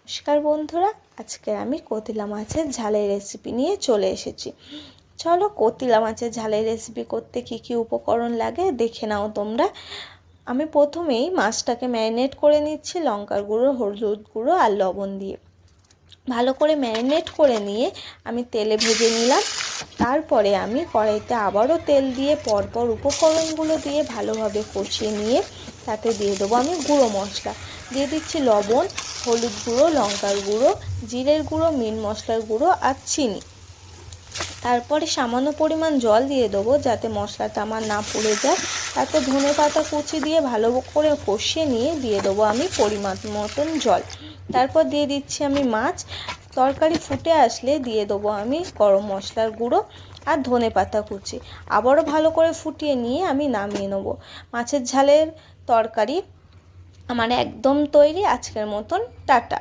নমস্কার বন্ধুরা, আজকে আমি কতিলা মাছের ঝালের রেসিপি নিয়ে চলে এসেছি। চলো কতিলা মাছের ঝালের রেসিপি করতে কি কি উপকরণ লাগে দেখে নাও তোমরা। আমি প্রথমেই মাছটাকে ম্যারিনেট করে নিচ্ছি লঙ্কার গুঁড়ো, হলুদ গুঁড়ো আর লবণ দিয়ে। ভালো করে ম্যারিনেট করে নিয়ে আমি তেলে ভেজে নিলাম। তারপরে আমি কড়াইতে আবারও তেল দিয়ে পরপর উপকরণগুলো দিয়ে ভালোভাবে কষিয়ে নিয়ে তাতে দিয়ে দেবো আমি গুঁড়ো মশলা। দিয়ে দিচ্ছি লবণ, হলুদ গুঁড়ো, লঙ্কার গুঁড়ো, জিরের গুঁড়ো, মিট মশলার গুঁড়ো আর চিনি। তারপরে সামান্য পরিমাণ জল দিয়ে দেবো যাতে মশলাটা আমার না পুড়ে যায়। তাতে ধনে পাতা কুচি দিয়ে ভালো করে কষিয়ে নিয়ে দিয়ে দেবো আমি পরিমাণ মতন জল। তারপর দিয়ে দিচ্ছি আমি মাছ। তরকারি ফুটে আসলে দিয়ে দেবো আমি গরম মশলার গুঁড়ো আর ধনে পাতা কুচি। আবারও ভালো করে ফুটিয়ে নিয়ে আমি নামিয়ে নেবো। মাছের ঝালের তরকারি আমার একদম তৈরি। আজকের মতন টাটা।